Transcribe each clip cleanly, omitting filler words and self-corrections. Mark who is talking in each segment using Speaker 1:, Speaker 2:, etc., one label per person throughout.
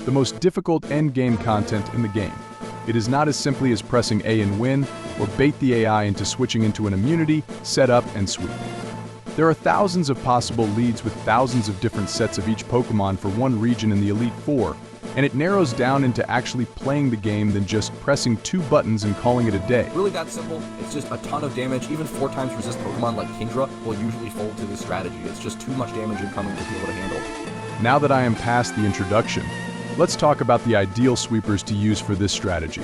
Speaker 1: the most difficult endgame content in the game. It is not as simply as pressing A and win, or bait the AI into switching into an immunity, set up, and sweep. There are thousands of possible leads with thousands of different sets of each Pokemon for one region in the Elite Four, and it narrows down into actually playing the game than just pressing 2 buttons and calling it a day.
Speaker 2: Really that simple. It's just a ton of damage. Even 4 times resist Pokemon like Kingdra will usually fold to this strategy. It's just too much damage incoming for people to handle.
Speaker 1: Now that I am past the introduction, let's talk about the ideal sweepers to use for this strategy.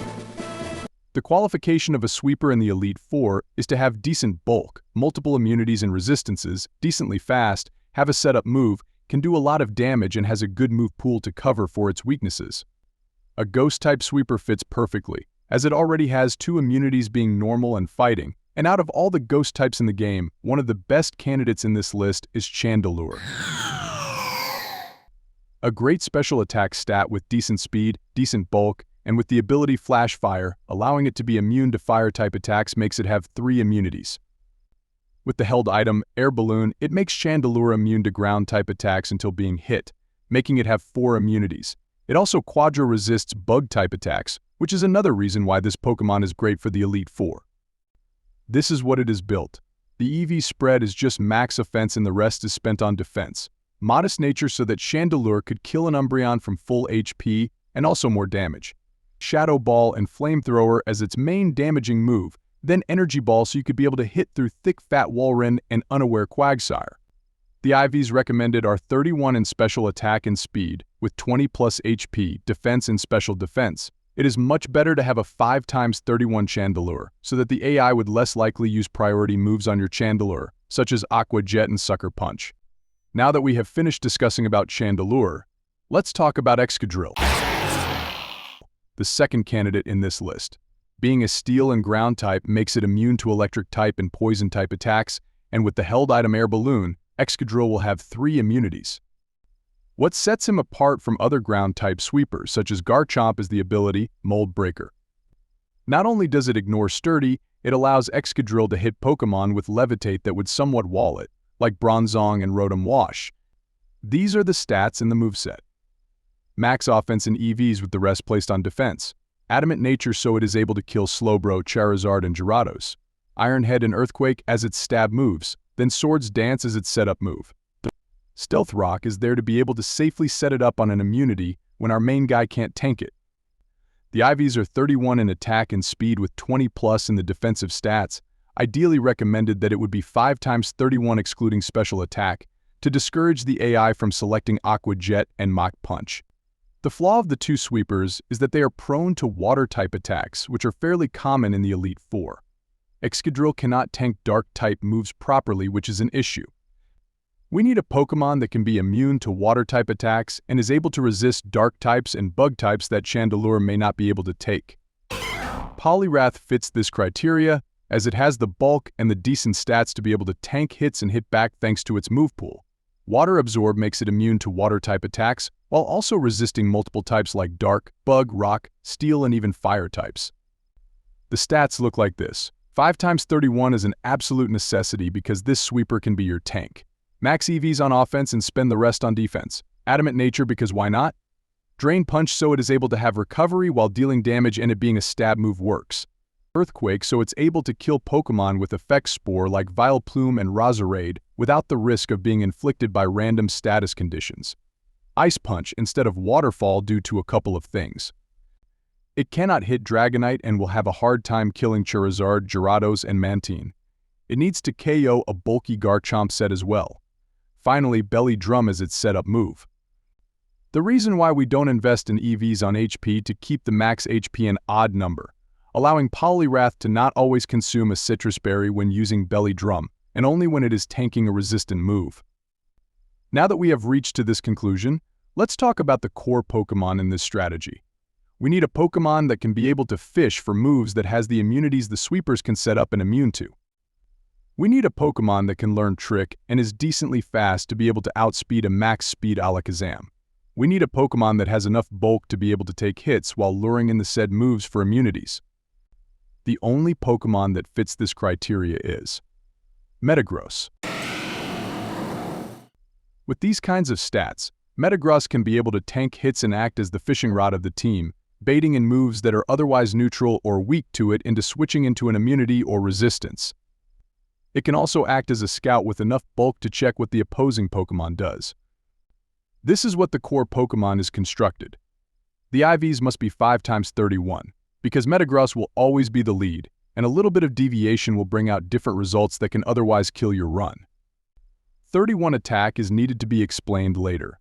Speaker 1: The qualification of a sweeper in the Elite Four is to have decent bulk, multiple immunities and resistances, decently fast, have a setup move, can do a lot of damage and has a good move pool to cover for its weaknesses. A Ghost-type sweeper fits perfectly, as it already has 2 immunities being normal and fighting, and out of all the Ghost types in the game, one of the best candidates in this list is Chandelure. A great special attack stat with decent speed, decent bulk, and with the ability Flash Fire, allowing it to be immune to fire-type attacks makes it have 3 immunities. With the held item, Air Balloon, it makes Chandelure immune to ground-type attacks until being hit, making it have 4 immunities. It also quadra-resists bug-type attacks, which is another reason why this Pokemon is great for the Elite Four. This is what it is built. The EV spread is just max offense and the rest is spent on defense. Modest nature so that Chandelure could kill an Umbreon from full HP and also more damage. Shadow Ball and Flamethrower as its main damaging move, then Energy Ball so you could be able to hit through thick fat Walrein and unaware Quagsire. The IVs recommended are 31 in special attack and speed, with 20 plus HP, defense and special defense. It is much better to have a 5 times 31 Chandelure, so that the AI would less likely use priority moves on your Chandelure, such as Aqua Jet and Sucker Punch. Now that we have finished discussing about Chandelure, let's talk about Excadrill, the second candidate in this list. Being a steel and ground type makes it immune to electric type and poison type attacks, and with the held item Air Balloon, Excadrill will have 3 immunities. What sets him apart from other ground type sweepers such as Garchomp is the ability Mold Breaker. Not only does it ignore Sturdy, it allows Excadrill to hit Pokemon with Levitate that would somewhat wall it, like Bronzong and Rotom Wash. These are the stats in the moveset. Max offense and EVs with the rest placed on defense. Adamant nature so it is able to kill Slowbro, Charizard, and Gyarados. Iron Head and Earthquake as its stab moves, then Swords Dance as its setup move. Stealth Rock is there to be able to safely set it up on an immunity when our main guy can't tank it. The IVs are 31 in attack and speed with 20 plus in the defensive stats, ideally recommended that it would be 5 times 31 excluding special attack, to discourage the AI from selecting Aqua Jet and Mach Punch. The flaw of the 2 sweepers is that they are prone to water-type attacks, which are fairly common in the Elite Four. Excadrill cannot tank dark-type moves properly, which is an issue. We need a Pokemon that can be immune to water-type attacks and is able to resist dark types and bug types that Chandelure may not be able to take. Poliwrath fits this criteria, as it has the bulk and the decent stats to be able to tank hits and hit back thanks to its move pool. Water Absorb makes it immune to water-type attacks, while also resisting multiple types like Dark, Bug, Rock, Steel, and even Fire types. The stats look like this. 5 times 31 is an absolute necessity because this sweeper can be your tank. Max EVs on offense and spend the rest on defense. Adamant nature because why not? Drain Punch so it is able to have recovery while dealing damage and it being a stab move works. Earthquake so it's able to kill Pokemon with Effect Spore like Vileplume and Roserade without the risk of being inflicted by random status conditions. Ice Punch instead of Waterfall due to a couple of things. It cannot hit Dragonite and will have a hard time killing Charizard, Gyarados, and Mantine. It needs to KO a bulky Garchomp set as well. Finally, Belly Drum is its setup move. The reason why we don't invest in EVs on HP to keep the max HP an odd number, allowing Poliwrath to not always consume a Citrus Berry when using Belly Drum, and only when it is tanking a resistant move. Now that we have reached to this conclusion, let's talk about the core Pokemon in this strategy. We need a Pokemon that can be able to fish for moves that has the immunities the sweepers can set up and immune to. We need a Pokemon that can learn Trick and is decently fast to be able to outspeed a max speed Alakazam. We need a Pokemon that has enough bulk to be able to take hits while luring in the said moves for immunities. The only Pokemon that fits this criteria is Metagross. With these kinds of stats, Metagross can be able to tank hits and act as the fishing rod of the team, baiting in moves that are otherwise neutral or weak to it into switching into an immunity or resistance. It can also act as a scout with enough bulk to check what the opposing Pokemon does. This is what the core Pokemon is constructed. The IVs must be 5 times 31, because Metagross will always be the lead, and a little bit of deviation will bring out different results that can otherwise kill your run. 31 attack is needed to be explained later.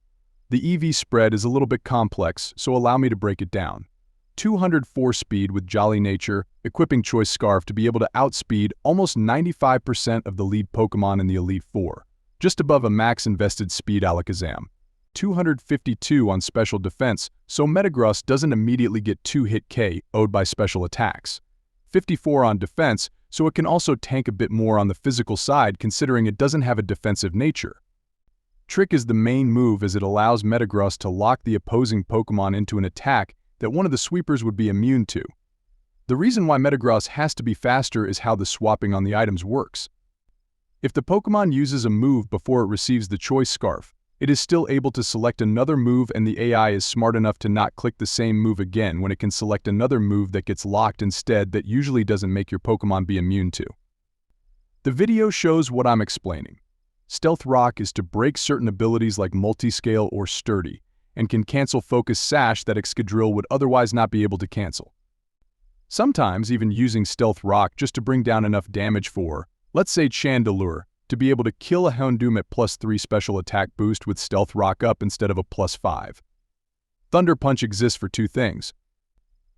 Speaker 1: The EV spread is a little bit complex, so allow me to break it down. 204 speed with Jolly Nature, equipping Choice Scarf to be able to outspeed almost 95% of the lead Pokemon in the Elite Four, just above a max invested speed Alakazam. 252 on special defense, so Metagross doesn't immediately get 2-hit KO'd by special attacks. 54 on defense, so it can also tank a bit more on the physical side considering it doesn't have a defensive nature. Trick is the main move as it allows Metagross to lock the opposing Pokemon into an attack that one of the sweepers would be immune to. The reason why Metagross has to be faster is how the swapping on the items works. If the Pokemon uses a move before it receives the Choice Scarf, it is still able to select another move, and the AI is smart enough to not click the same move again when it can select another move that gets locked instead that usually doesn't make your Pokemon be immune to. The video shows what I'm explaining. Stealth Rock is to break certain abilities like Multiscale or Sturdy, and can cancel Focus Sash that Excadrill would otherwise not be able to cancel. Sometimes even using Stealth Rock just to bring down enough damage for, let's say Chandelure, to be able to kill a Houndoom at +3 special attack boost with Stealth Rock up instead of a +5. Thunder Punch exists for two things.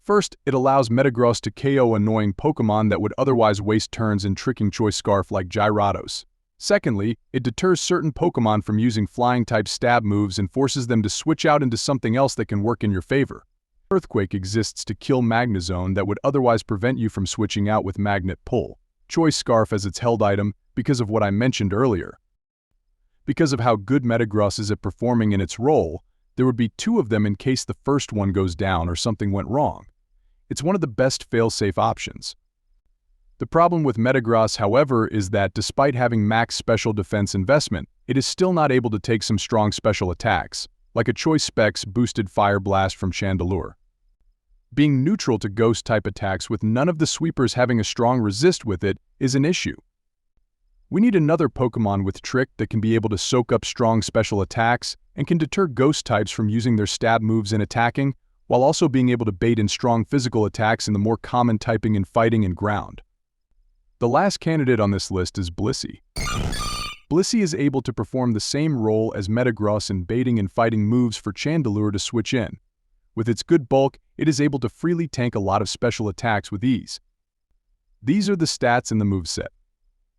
Speaker 1: First, it allows Metagross to KO annoying Pokemon that would otherwise waste turns in tricking Choice Scarf like Gyarados. Secondly, it deters certain Pokemon from using Flying-type stab moves and forces them to switch out into something else that can work in your favor. Earthquake exists to kill Magnezone that would otherwise prevent you from switching out with Magnet Pull. Choice Scarf as its held item because of what I mentioned earlier. Because of how good Metagross is at performing in its role, there would be 2 of them in case the first one goes down or something went wrong. It's one of the best fail-safe options. The problem with Metagross, however, is that despite having max special defense investment, it is still not able to take some strong special attacks, like a Choice Specs boosted Fire Blast from Chandelure. Being neutral to Ghost-type attacks with none of the sweepers having a strong resist with it is an issue. We need another Pokemon with Trick that can be able to soak up strong special attacks and can deter Ghost types from using their stab moves in attacking, while also being able to bait in strong physical attacks in the more common typing in fighting and ground. The last candidate on this list is Blissey. Blissey is able to perform the same role as Metagross in baiting and fighting moves for Chandelure to switch in. With its good bulk, it is able to freely tank a lot of special attacks with ease. These are the stats in the moveset.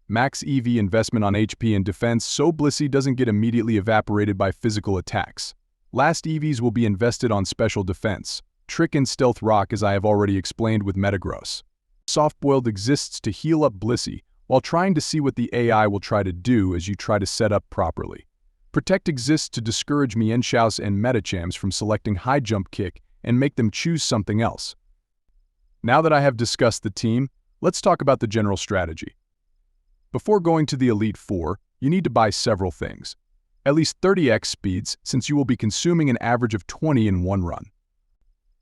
Speaker 1: Max EV investment on HP and defense so Blissey doesn't get immediately evaporated by physical attacks. Last EVs will be invested on special defense, Trick and Stealth Rock as I have already explained with Metagross. Soft-boiled exists to heal up Blissey, while trying to see what the AI will try to do as you try to set up properly. Protect exists to discourage Mienshau's and Metachams from selecting High Jump Kick and make them choose something else. Now that I have discussed the team, let's talk about the general strategy. Before going to the Elite Four, you need to buy several things. At least 30x speeds, since you will be consuming an average of 20 in one run.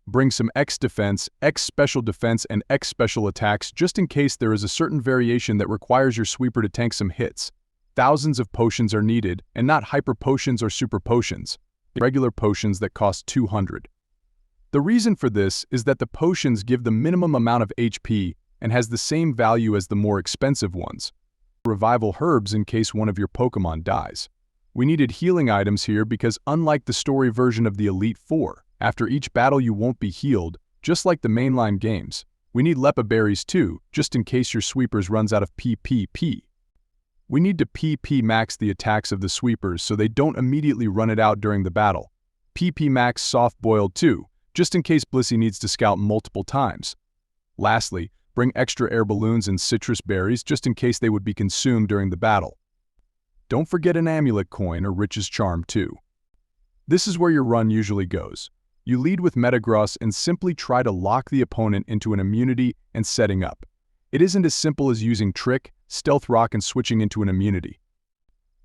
Speaker 1: Bring some X defense, X special defense, and X special attacks just in case there is a certain variation that requires your sweeper to tank some hits. Thousands of potions are needed, and not hyper potions or super potions. Regular potions that cost 200. The reason for this is that the potions give the minimum amount of HP and has the same value as the more expensive ones. Revival herbs in case one of your Pokemon dies. We needed healing items here because unlike the story version of the Elite Four, after each battle you won't be healed, just like the mainline games. We need Lepa Berries too, just in case your sweepers runs out of PPP. We need to PP max the attacks of the sweepers so they don't immediately run it out during the battle. PP max Soft Boiled too, just in case Blissey needs to scout multiple times. Lastly, bring extra air balloons and citrus berries just in case they would be consumed during the battle. Don't forget an amulet coin or Rich's Charm too. This is where your run usually goes. You lead with Metagross and simply try to lock the opponent into an immunity and setting up. It isn't as simple as using Trick, Stealth Rock, and switching into an immunity.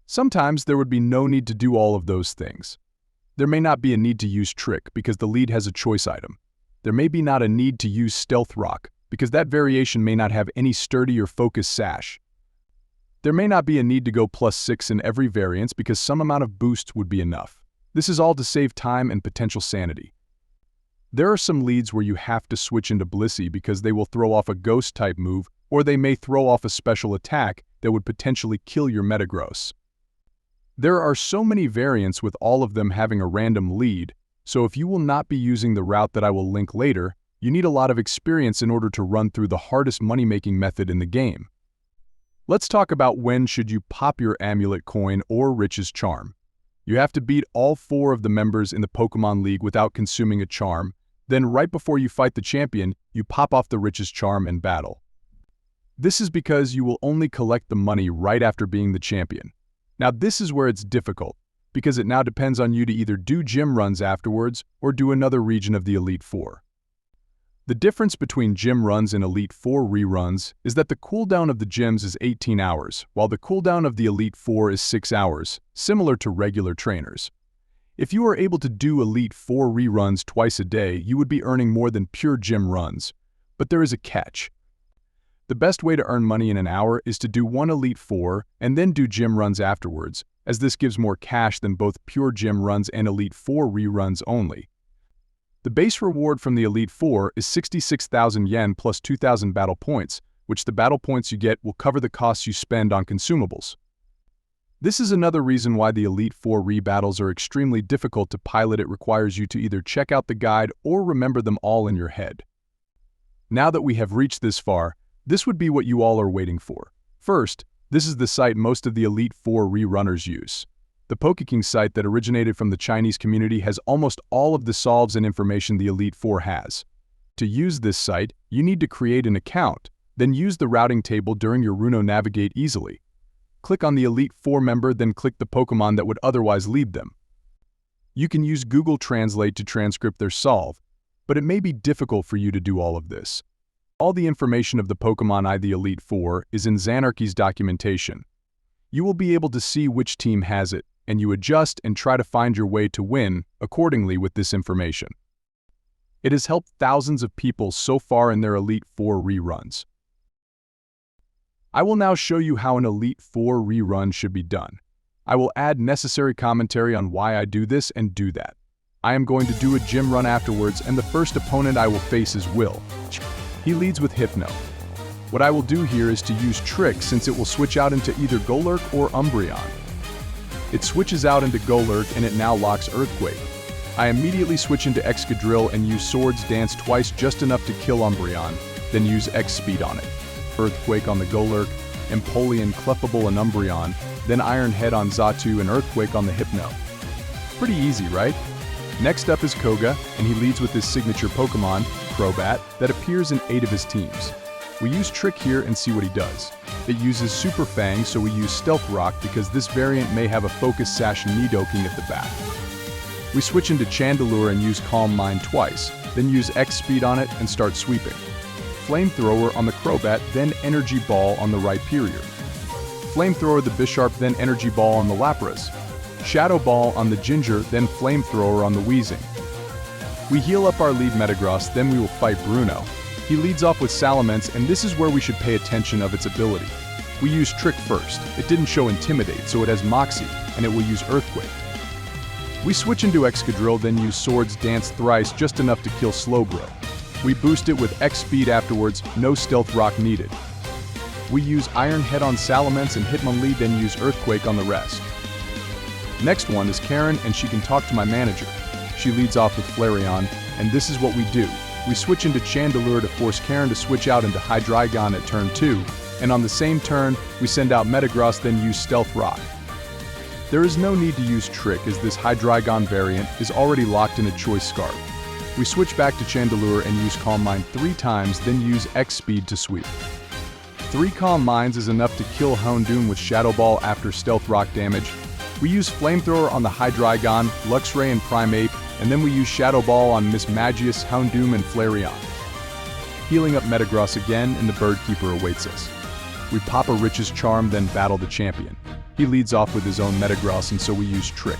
Speaker 1: Sometimes there would be no need to do all of those things. There may not be a need to use Trick because the lead has a choice item. There may be not a need to use Stealth Rock because that variation may not have any sturdy or focus sash. There may not be a need to go +6 in every variance because some amount of boosts would be enough. This is all to save time and potential sanity. There are some leads where you have to switch into Blissey because they will throw off a ghost-type move, or they may throw off a special attack that would potentially kill your Metagross. There are so many variants with all of them having a random lead, so if you will not be using the route that I will link later, you need a lot of experience in order to run through the hardest money-making method in the game. Let's talk about when should you pop your Amulet Coin or Riches Charm. You have to beat all 4 of the members in the Pokemon League without consuming a charm. Then right before you fight the champion, you pop off the Riches Charm and battle. This is because you will only collect the money right after being the champion. Now this is where it's difficult, because it now depends on you to either do gym runs afterwards or do another region of the Elite Four. The difference between gym runs and Elite Four reruns is that the cooldown of the gyms is 18 hours, while the cooldown of the Elite Four is 6 hours, similar to regular trainers. If you are able to do Elite Four reruns twice a day, you would be earning more than pure gym runs. But there is a catch. The best way to earn money in an hour is to do 1 Elite Four and then do gym runs afterwards, as this gives more cash than both pure gym runs and Elite Four reruns only. The base reward from the Elite Four is 66,000 yen plus 2,000 battle points, which the battle points you get will cover the costs you spend on consumables. This is another reason why the Elite Four rebattles are extremely difficult to pilot. It requires you to either check out the guide or remember them all in your head. Now that we have reached this far, this would be what you all are waiting for. First, this is the site most of the Elite Four rerunners use. The PokeKing site that originated from the Chinese community has almost all of the solves and information the Elite Four has. To use this site, you need to create an account, then use the routing table during your Runo Navigate easily. Click on the Elite Four member, then click the Pokemon that would otherwise lead them. You can use Google Translate to transcript their solve, but it may be difficult for you to do all of this. All the information of the Pokemon I the Elite Four is in Xanarchy's documentation. You will be able to see which team has it, and you adjust and try to find your way to win accordingly with this information. It has helped thousands of people so far in their Elite Four reruns. I will now show you how an Elite Four rerun should be done. I will add necessary commentary on why I do this and do that. I am going to do a gym run afterwards, and the first opponent I will face is Will. He leads with Hypno. What I will do here is to use Trick since it will switch out into either Golurk or Umbreon. It switches out into Golurk and it now locks Earthquake. I immediately switch into Excadrill and use Swords Dance twice, just enough to kill Umbreon, then use X-Speed on it. Earthquake on the Golurk, Empoleon, Clefable and Umbreon, then Iron Head on Xatu and Earthquake on the Hypno. Pretty easy, right? Next up is Koga, and he leads with his signature Pokemon, Crobat, that appears in 8 of his teams. We use Trick here and see what he does. It uses Super Fang, so we use Stealth Rock because this variant may have a Focus Sash Nidoking at the back. We switch into Chandelure and use Calm Mind twice, then use X-Speed on it and start sweeping. Flamethrower on the Crobat, then Energy Ball on the Rhyperior. Flamethrower the Bisharp, then Energy Ball on the Lapras. Shadow Ball on the Ginger, then Flamethrower on the Weezing. We heal up our lead Metagross, then we will fight Bruno. He leads off with Salamence, and this is where we should pay attention of its ability. We use Trick first. It didn't show Intimidate, so it has Moxie, and it will use Earthquake. We switch into Excadrill, then use Swords Dance thrice, just enough to kill Slowbro. We boost it with X-Speed afterwards, no Stealth Rock needed. We use Iron Head on Salamence and Hitmonlee, then use Earthquake on the rest. Next one is Karen, and she can talk to my manager. She leads off with Flareon, and this is what we do. We switch into Chandelure to force Karen to switch out into Hydreigon at turn 2, and on the same turn, we send out Metagross, then use Stealth Rock. There is no need to use Trick as this Hydreigon variant is already locked in a Choice Scarf. We switch back to Chandelure and use Calm Mind 3 times, then use X-Speed to sweep. 3 Calm Minds is enough to kill Houndoom with Shadow Ball after Stealth Rock damage. We use Flamethrower on the Hydreigon, Luxray and Primeape, and then we use Shadow Ball on Miss Magius, Houndoom and Flareon. Healing up Metagross again, and the Bird Keeper awaits us. We pop a Riches Charm, then battle the champion. He leads off with his own Metagross, and so we use Trick.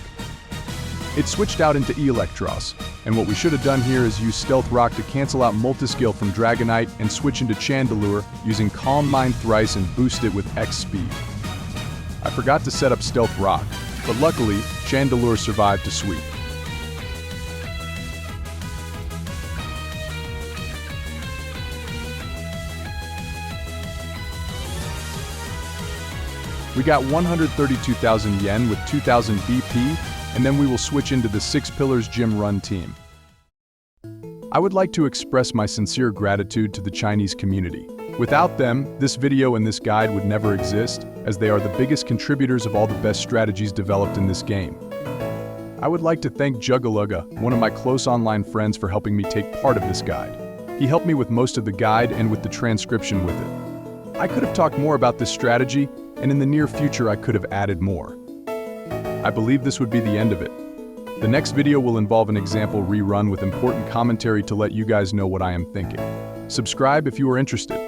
Speaker 1: It switched out into Electros, and what we should have done here is use Stealth Rock to cancel out Multiscale from Dragonite and switch into Chandelure using Calm Mind thrice and boost it with X speed. I forgot to set up Stealth Rock, but luckily, Chandelure survived to sweep. We got 132,000 yen with 2,000 BP, and then we will switch into the 6 Pillars Gym Run team. I would like to express my sincere gratitude to the Chinese community. Without them, this video and this guide would never exist, as they are the biggest contributors of all the best strategies developed in this game. I would like to thank Jugaluga, one of my close online friends, for helping me take part of this guide. He helped me with most of the guide and with the transcription with it. I could have talked more about this strategy, and in the near future I could have added more. I believe this would be the end of it. The next video will involve an example rerun with important commentary to let you guys know what I am thinking. Subscribe if you are interested.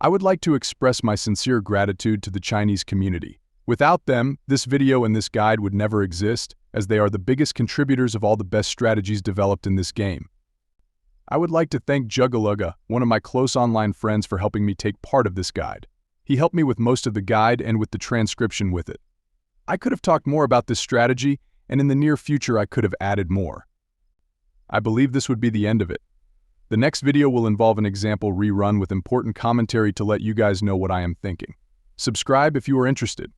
Speaker 1: I would like to express my sincere gratitude to the Chinese community. Without them, this video and this guide would never exist, as they are the biggest contributors of all the best strategies developed in this game. I would like to thank Jugaluga, one of my close online friends, for helping me take part of this guide. He helped me with most of the guide and with the transcription with it. I could have talked more about this strategy, and in the near future I could have added more. I believe this would be the end of it. The next video will involve an example rerun with important commentary to let you guys know what I am thinking. Subscribe if you are interested.